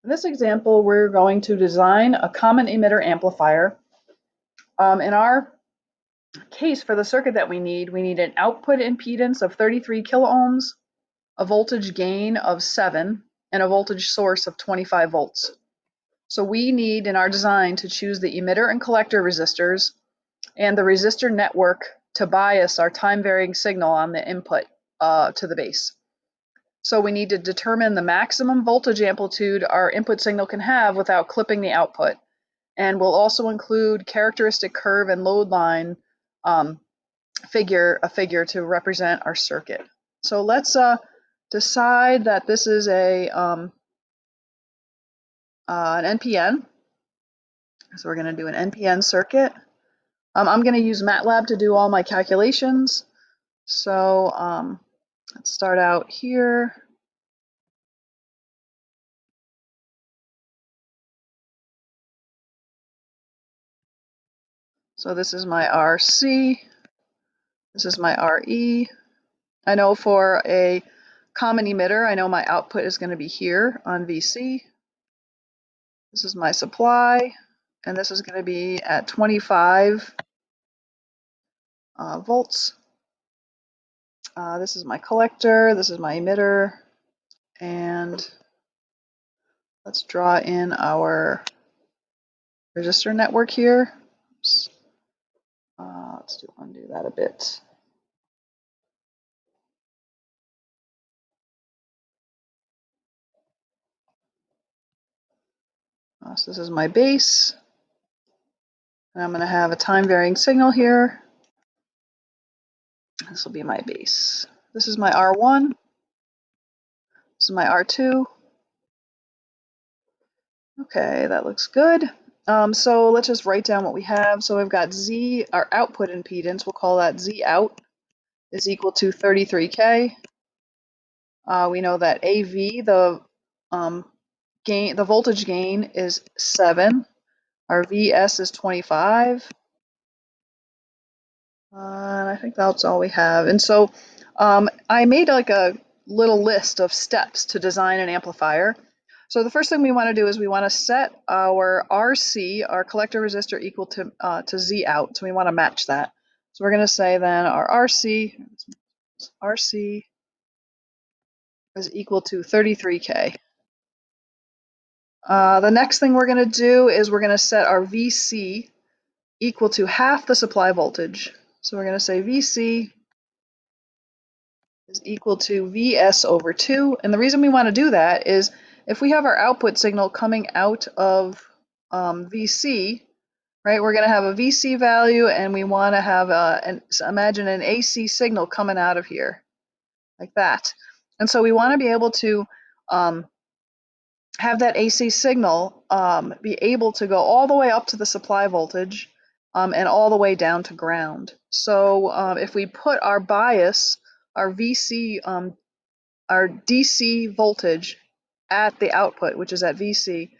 In this example, we're going to design a common emitter amplifier. In our case, for the circuit that we need an output impedance of 33 kiloohms, a voltage gain of 7, and a voltage source of 25 volts. So we need, in our design, to choose the emitter and collector resistors and the resistor network to bias our time-varying signal on the input to the base. So we need to determine the maximum voltage amplitude our input signal can have without clipping the output. And we'll also include characteristic curve and load line figure to represent our circuit. So let's decide that this is an NPN. So we're going to do an NPN circuit. I'm going to use MATLAB to do all my calculations. So let's start out here. So this is my RC. This is my RE. I know for a common emitter, I know my output is going to be here on VC. This is my supply, and this is going to be at 25 volts. This is my collector, this is my emitter, and let's draw in our resistor network here. Oops. Let's undo that a bit. So this is my base, and I'm going to have a time varying signal here. This will be my base. This is my R1. This is my R2. Okay, that looks good. So let's just write down what we have. So we've got Z, our output impedance, we'll call that Z out, is equal to 33K. We know that AV, the voltage gain is 7. Our VS is 25. And I think that's all we have. And so I made like a little list of steps to design an amplifier. So the first thing we want to do is we want to set our RC, our collector resistor, equal to Z out. So we want to match that. So we're going to say then our RC is equal to 33K. The next thing we're going to do is we're going to set our VC equal to half the supply voltage. So we're going to say VC is equal to Vs over 2. And the reason we want to do that is if we have our output signal coming out of Vc, right, we're going to have a Vc value, and we want to have imagine an AC signal coming out of here, like that. And so we want to be able to have that AC signal be able to go all the way up to the supply voltage and all the way down to ground. So if we put our bias, our VC, our DC voltage at the output, which is at VC,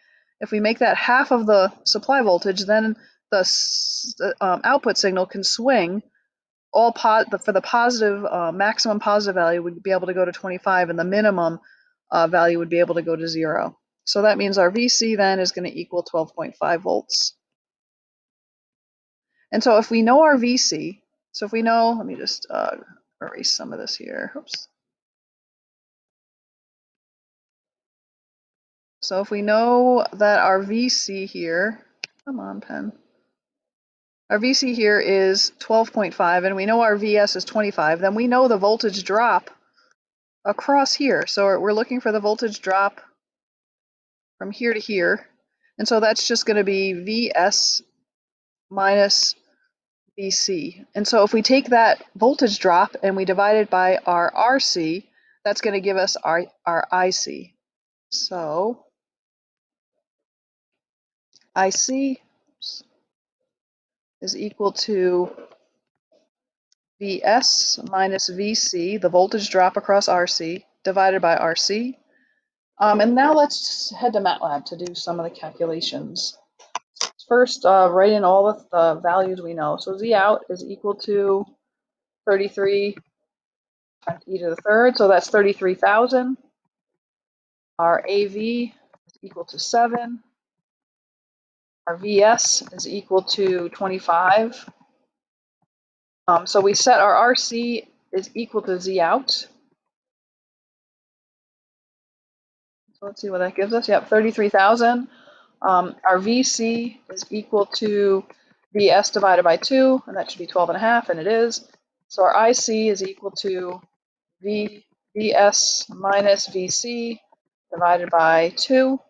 if we make that half of the supply voltage, then the output signal can swing all for the positive, maximum positive value would be able to go to 25, and the minimum value would be able to go to 0. So that means our VC then is going to equal 12.5 volts. And so if we know our VC, so if we know, let me just erase some of this here. Oops. So if we know that our VC here, come on, pen. Our VC here is 12.5, and we know our VS is 25, then we know the voltage drop across here. So we're looking for the voltage drop from here to here. And so that's just going to be Vs minus Vc. And so if we take that voltage drop and we divide it by our RC, that's going to give us our IC. So IC is equal to Vs minus Vc, the voltage drop across RC, divided by RC. And now let's head to MATLAB to do some of the calculations. First, write in all of the values we know. So Z out is equal to 33 times e to the third, so that's 33,000. Our AV is equal to 7. Our VS is equal to 25. So we set our RC is equal to Z out. So let's see what that gives us. Yep, 33,000. Our VC is equal to VS divided by 2, and that should be 12.5, and it is. So our IC is equal to VS minus VC divided by 2.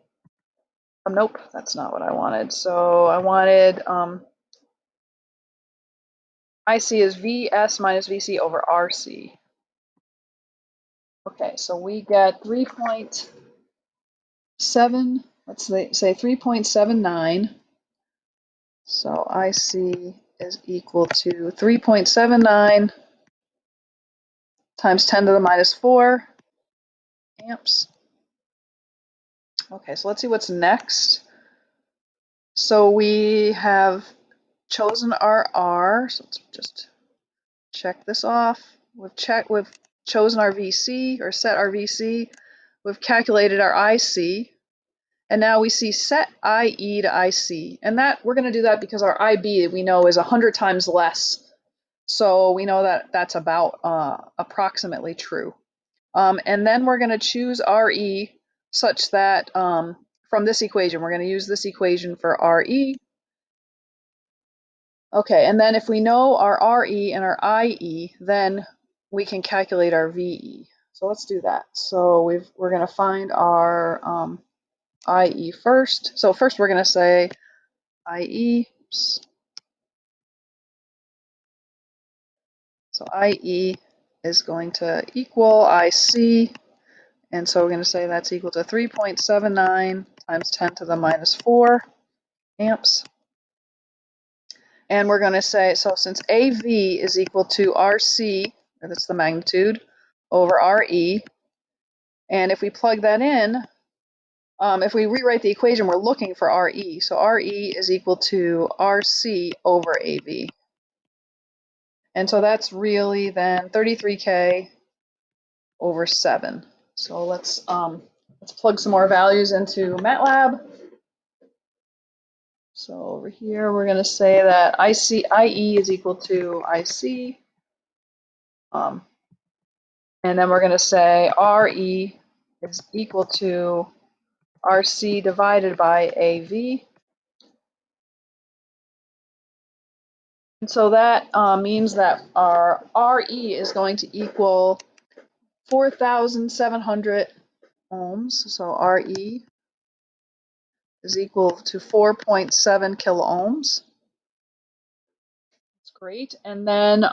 Nope, that's not what I wanted. So I wanted IC is VS minus VC over RC. Okay, so we get 3.7, let's say 3.79. So IC is equal to 3.79 times 10 to the minus 4 amps. Okay, so let's see what's next. So we have chosen our R, so let's just check this off. We've chosen our VC, or set our VC. We've calculated our IC, and now we see set IE to IC. And that we're going to do that because our IB, we know, is 100 times less. So we know that that's about approximately true. And then we're going to choose RE such that from this equation, we're going to use this equation for RE. Okay, and then if we know our RE and our IE, then we can calculate our VE. So let's do that. So we're going to find our IE first. So first we're going to say IE. So IE is going to equal IC. And so we're going to say that's equal to 3.79 times 10 to the minus 4 amps. And we're going to say, so since AV is equal to RC, that's the magnitude, over RE, and if we plug that in, if we rewrite the equation, we're looking for RE. So RE is equal to RC over AV. And so that's really then 33K over 7. So let's plug some more values into MATLAB. So over here, we're going to say that IE is equal to IC. And then we're going to say RE is equal to RC divided by AV. And so that means that our RE is going to equal 4,700 ohms. So RE is equal to 4.7 kilo ohms. That's great. And then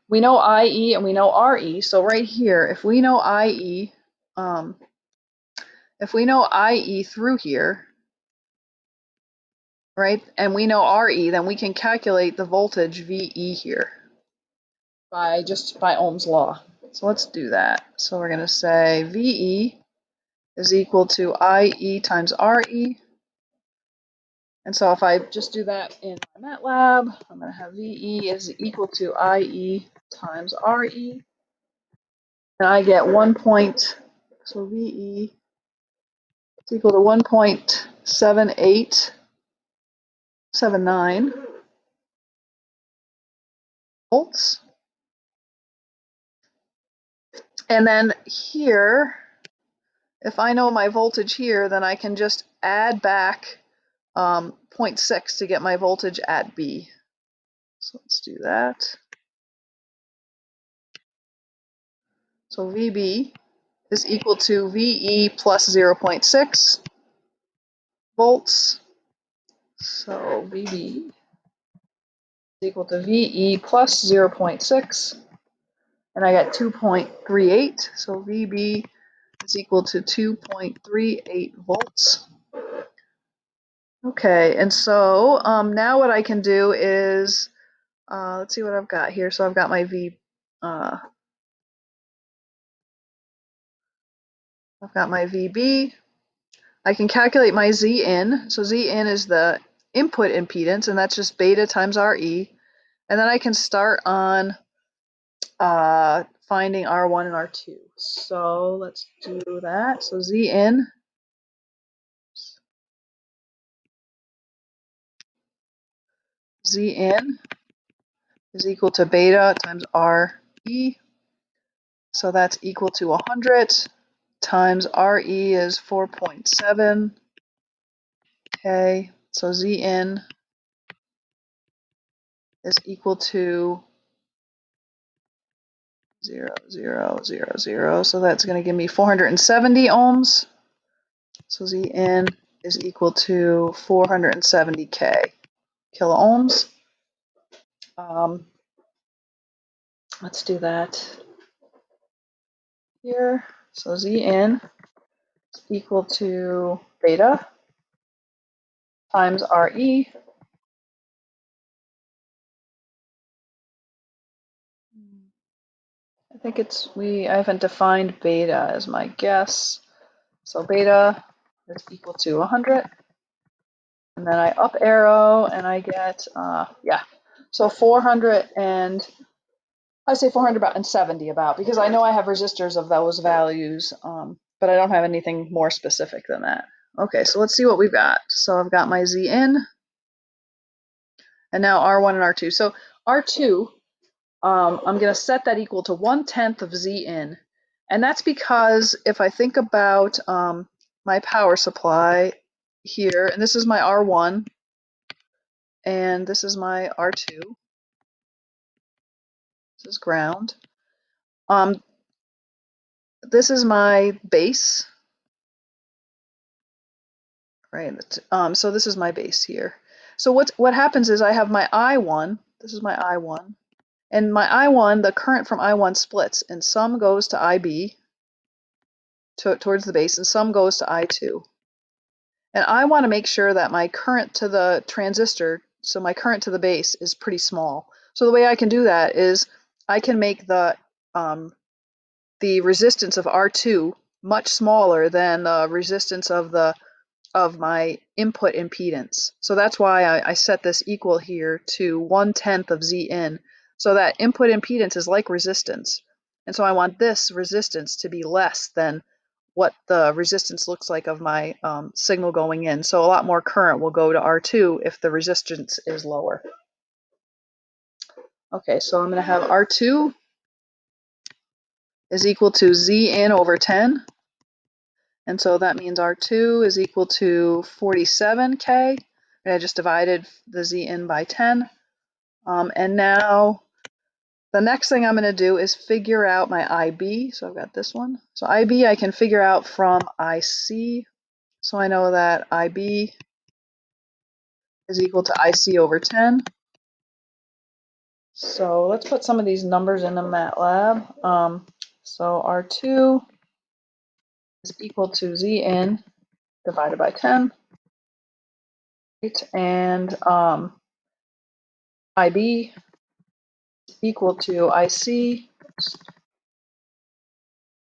we know IE and we know RE. So right here, if we know IE through here, right, and we know RE, then we can calculate the voltage VE here by Ohm's law. So let's do that. So we're going to say VE is equal to IE times RE. And so if I just do that in my MATLAB, I'm going to have VE is equal to IE times RE. And I get so VE is equal to 1.7879 volts. And then here, if I know my voltage here, then I can just add back 0.6 to get my voltage at B. So let's do that. So VB is equal to VE plus 0.6 volts. So VB is equal to VE plus 0.6, and I got 2.38. So VB is equal to 2.38 volts. Okay, and so now what I can do is, let's see what I've got here. So I've got my I've got my VB. I can calculate my Zin. So Zin is the input impedance, and that's just beta times RE. And then I can start on finding R1 and R2. So let's do that. So Zin Z in is equal to beta times RE. So that's equal to 100 times RE is 4.7. Okay, so Z in is equal to 0, 0, 0, 0. So that's going to give me 470 ohms. So Z in is equal to 470 kilo ohms. Let's do that here. So Z in is equal to beta times RE. I think I haven't defined beta as my guess. So beta is equal to 100. And then I up arrow and I get, so 400 and I say 470 about, because I know I have resistors of those values, but I don't have anything more specific than that. Okay, so let's see what we've got. So I've got my Z in, and now R1 and R2. So R2, I'm going to set that equal to 1/10 of Z in. And that's because if I think about my power supply here, and this is my R1, and this is my R2, this is ground. This is my base, right? So this is my base here. So what happens is I have my I1, this is my I1, and my I1, the current from I1 splits, and some goes to IB, towards the base, and some goes to I2. And I want to make sure that my current to the transistor, so my current to the base, is pretty small. So the way I can do that is I can make the resistance of R2 much smaller than the resistance of my input impedance. So that's why I set this equal here to 1/10 of Z in. So that input impedance is like resistance. And so I want this resistance to be less than what the resistance looks like of my signal going in. So a lot more current will go to R2 if the resistance is lower. Okay, so I'm going to have R2 is equal to Z in over 10. And so that means R2 is equal to 47K. And I just divided the Z in by 10. And now the next thing I'm going to do is figure out my IB. So I've got this one. So IB I can figure out from IC. So I know that IB is equal to IC over 10. So let's put some of these numbers in the MATLAB. So R2 is equal to Z in divided by 10. Right? And IB is equal to IC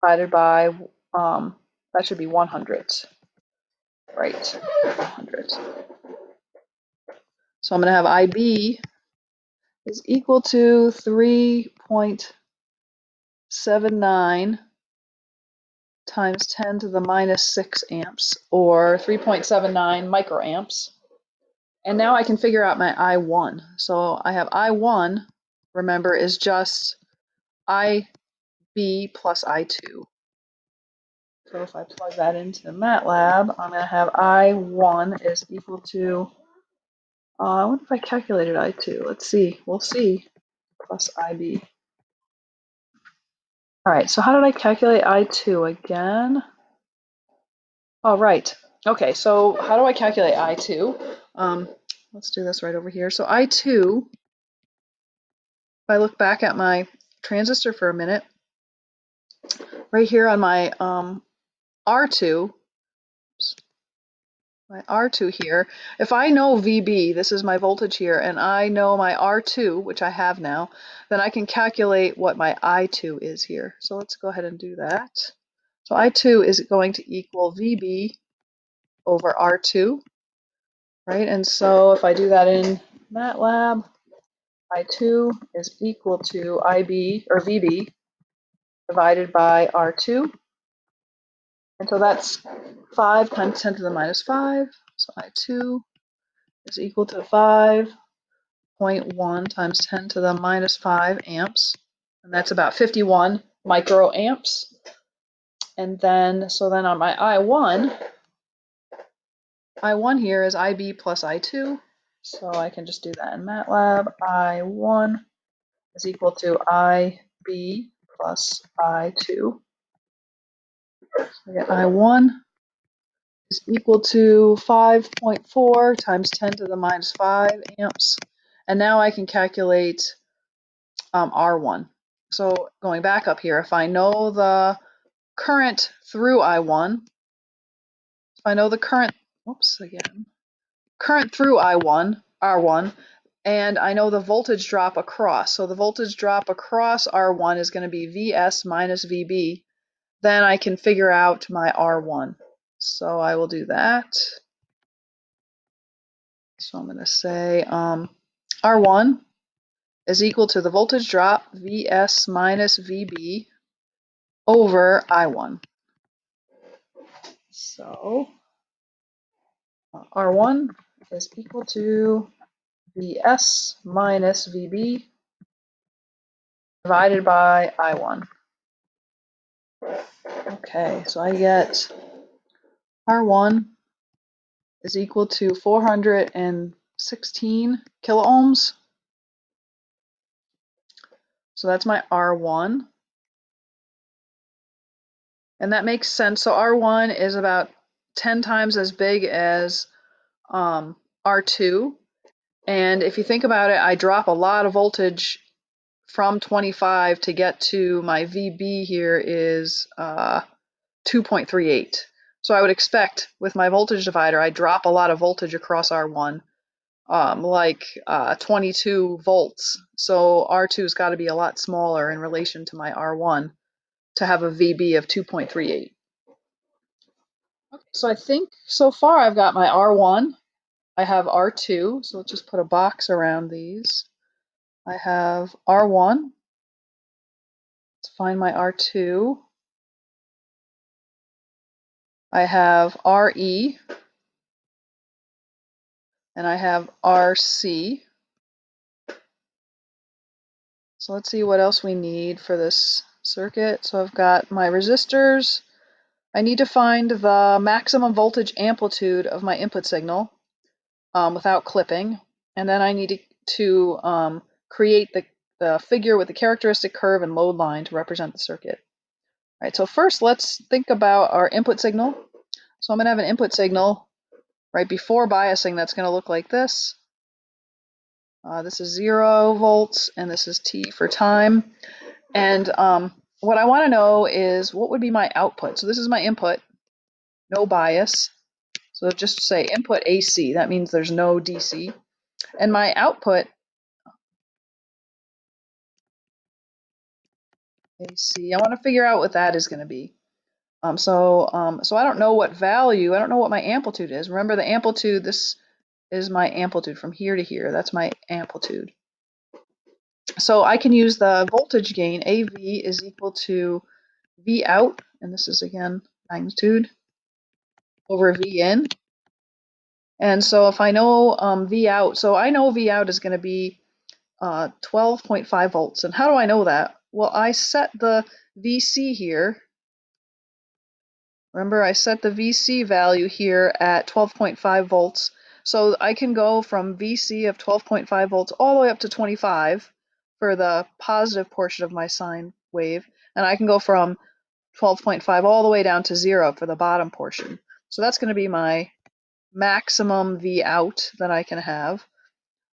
divided by, that should be 100. Right, 100. So I'm going to have IB is equal to 3.79 times 10 to the minus 6 amps, or 3.79 microamps. And now I can figure out my I1. So I have I1, remember, is just IB plus I2. So if I plug that into MATLAB, I'm going to have I1 is equal to, I wonder if I calculated I2. Let's see. We'll see. Plus IB. All right, so how did I calculate I2 again? Oh, right. Okay, so how do I calculate I2? Let's do this right over here. So I2, if I look back at my transistor for a minute, right here on my R2, here, if I know VB, this is my voltage here, and I know my R2, which I have now, then I can calculate what my I2 is here. So let's go ahead and do that. So I2 is going to equal VB over R2, right? And so if I do that in MATLAB, I2 is equal to IB, or VB, divided by R2. And so that's 5 times 10 to the minus 5. So I2 is equal to 5 0.1 times 10 to the minus 5 amps, and that's about 51 microamps. And then, so then on my I1 here is IB plus I2, so I can just do that in MATLAB. I1 is equal to IB plus I2. I get I1 is equal to 5.4 times 10 to the minus 5 amps. And now I can calculate R1. So going back up here, if I know the current through I1, if I know the current, current through I1, R1, and I know the voltage drop across. So the voltage drop across R1 is going to be Vs minus Vb. Then I can figure out my R1. So I will do that. So I'm going to say R1 is equal to the voltage drop Vs minus Vb over I1. So R1 is equal to Vs minus Vb divided by I1. Okay, so I get R1 is equal to 416 kiloohms. So that's my R1. And that makes sense. So R1 is about 10 times as big as R2. And if you think about it, I drop a lot of voltage from 25 to get to my VB here is 2.38. So I would expect with my voltage divider, I drop a lot of voltage across R1, like 22 volts. So R2's got to be a lot smaller in relation to my R1 to have a VB of 2.38. Okay, so I think so far I've got my R1, I have R2, so let's just put a box around these. I have R1, let's find my R2. I have RE, and I have RC. So let's see what else we need for this circuit. So I've got my resistors. I need to find the maximum voltage amplitude of my input signal without clipping. And then I need to create the figure with the characteristic curve and load line to represent the circuit. All right, so first let's think about our input signal. So I'm going to have an input signal right before biasing that's going to look like this. This is 0 volts, and this is T for time. And what I want to know is what would be my output. So this is my input, no bias. So just say input AC. That means there's no DC. And my output AC, I want to figure out what that is going to be. So I don't know what value, I don't know what my amplitude is. Remember the amplitude, this is my amplitude from here to here. That's my amplitude. So I can use the voltage gain, AV is equal to V out, and this is again magnitude, over V in. And so if I know V out, so I know V out is going to be 12.5 volts. And how do I know that? Well, I set the VC here. Remember, I set the VC value here at 12.5 volts. So I can go from VC of 12.5 volts all the way up to 25 for the positive portion of my sine wave. And I can go from 12.5 all the way down to 0 for the bottom portion. So that's going to be my maximum V out that I can have.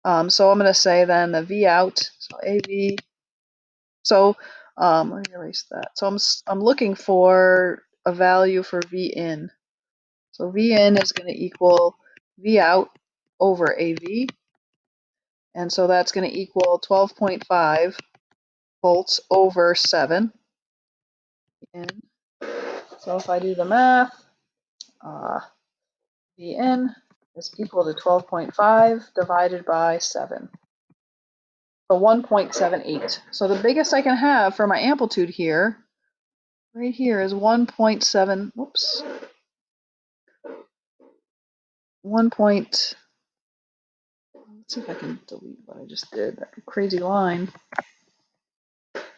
So I'm going to say then the V out, so AV. So let me erase that. So I'm looking for a value for V in. So V in is going to equal V out over AV. And so that's going to equal 12.5 volts over 7. And so if I do the math, V in is equal to 12.5 divided by 7. So 1.78. So the biggest I can have for my amplitude here, right here, is 1.7, whoops, 1. Let's see if I can delete what I just did. That crazy line.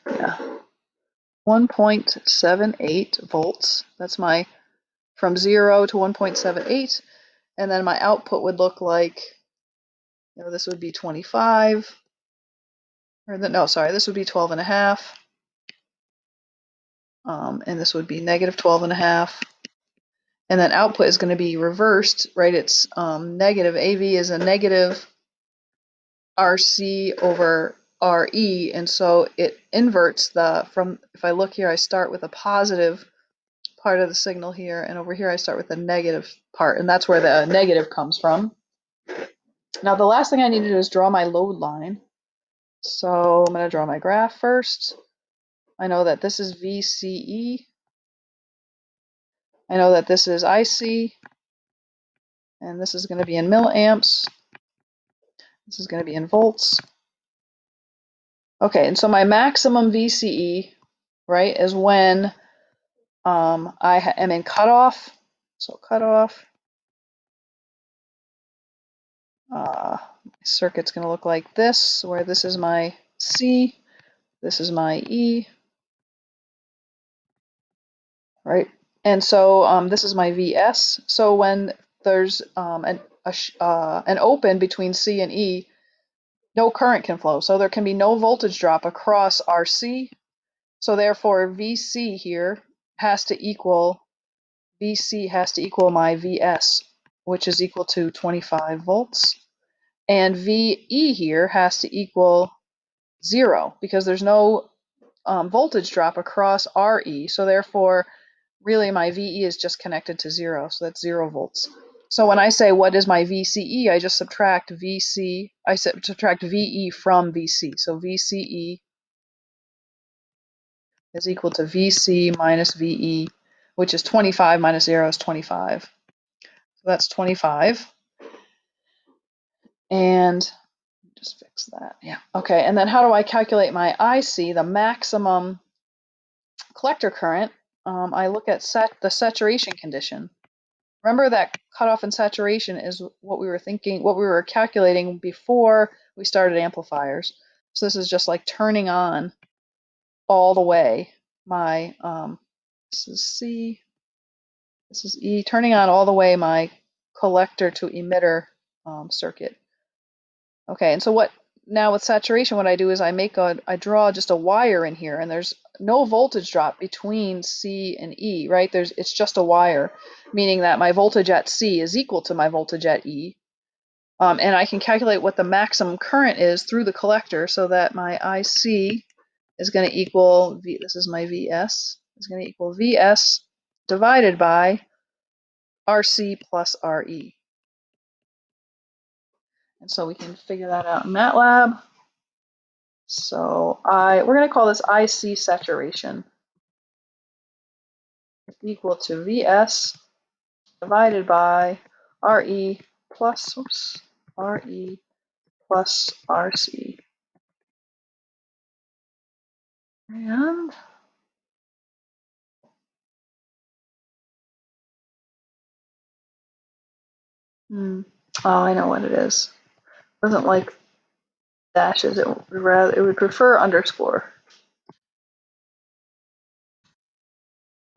Yeah. 1.78 volts. That's my from 0 to 1.78. And then my output would look like, this would be 25. This would be 12 and a half. And this would be negative 12 and a half. And then output is going to be reversed, right? It's negative. AV is a negative RC over RE. And so it inverts if I look here, I start with a positive part of the signal here, and over here I start with the negative part, and that's where the negative comes from. Now the last thing I need to do is draw my load line. So I'm going to draw my graph first. I know that this is VCE. I know that this is IC, and this is going to be in milliamps. This is going to be in volts. Okay, and so my maximum VCE, right, is when I am in cutoff. So cutoff. My circuit's going to look like this, where this is my C, this is my E, right? And so this is my VS. So when there's an open between C and E, no current can flow. So there can be no voltage drop across RC. So therefore VC here has to equal, VC has to equal my VS, which is equal to 25 volts. And VE here has to equal 0 because there's no voltage drop across RE. So therefore, really my VE is just connected to 0. So that's 0 volts. So when I say what is my VCE, I just subtract VC. I subtract VE from VC. So VCE is equal to VC minus VE, which is 25 minus 0 is 25. So that's 25. And just fix that. Yeah. Okay. And then how do I calculate my IC, the maximum collector current? I look at the saturation condition. Remember that cutoff and saturation is what we were calculating before we started amplifiers. So this is just like turning on all the way my, this is C, this is E, turning on all the way my collector to emitter circuit. Okay, and so now with saturation, what I do is I draw just a wire in here, and there's no voltage drop between C and E, right? It's just a wire, meaning that my voltage at C is equal to my voltage at E. And I can calculate what the maximum current is through the collector so that my IC is going to equal, this is my VS, is going to equal VS divided by RC plus RE. And so we can figure that out in MATLAB. So we're going to call this IC saturation equal to VS divided by RE plus RC. And I know what it is. It doesn't like dashes. It would prefer underscore.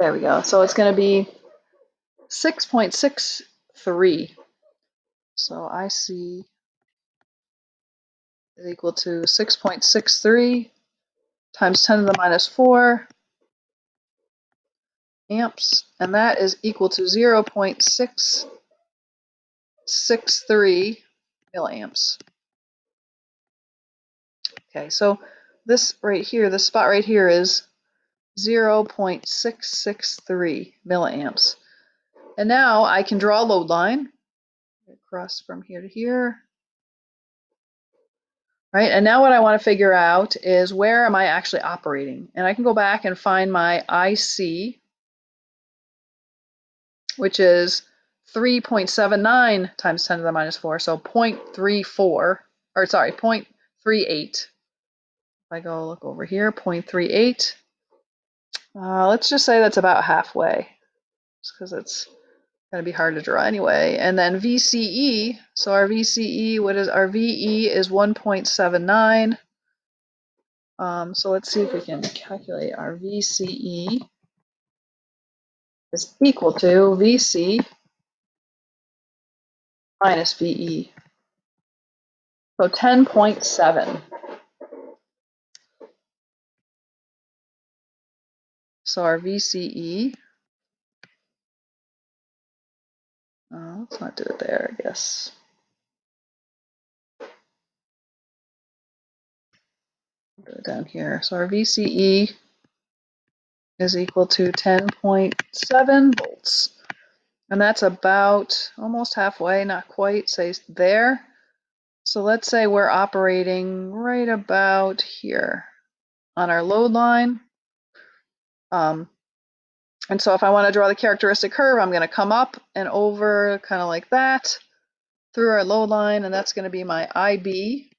There we go. So it's going to be 6.63. So IC is equal to 6.63 times 10 to the minus 4 amps, and that is equal to 0.663 milliamps. Okay, so this spot right here is 0.663 milliamps. And now I can draw a load line across from here to here. Right, and now what I want to figure out is where am I actually operating? And I can go back and find my IC, which is 3.79 times 10 to the minus 4, so 0.38. If I go look over here, 0.38. Let's just say that's about halfway, just because Gonna be hard to draw anyway. And then VCE, so our VCE, what is our VE is 1.79. So let's see if we can calculate our VCE is equal to VC minus VE. So 10.7. So our VCE, let's not do it there, I guess. I'll do it down here. So our VCE is equal to 10.7 volts. And that's about almost halfway, not quite, say there. So let's say we're operating right about here on our load line. And so if I want to draw the characteristic curve, I'm going to come up and over kind of like that through our load line, and that's going to be my IB.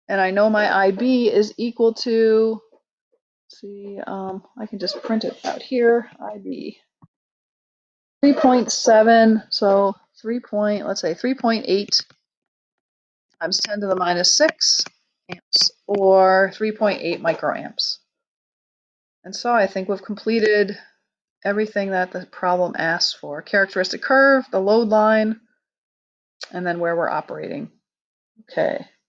And I know my IB is equal to, see, I can just print it out here, IB. 3.7, so let's say 3.8 times 10 to the minus 6 amps, or 3.8 microamps. And so I think we've completed everything that the problem asks for. Characteristic curve, the load line, and then where we're operating. Okay.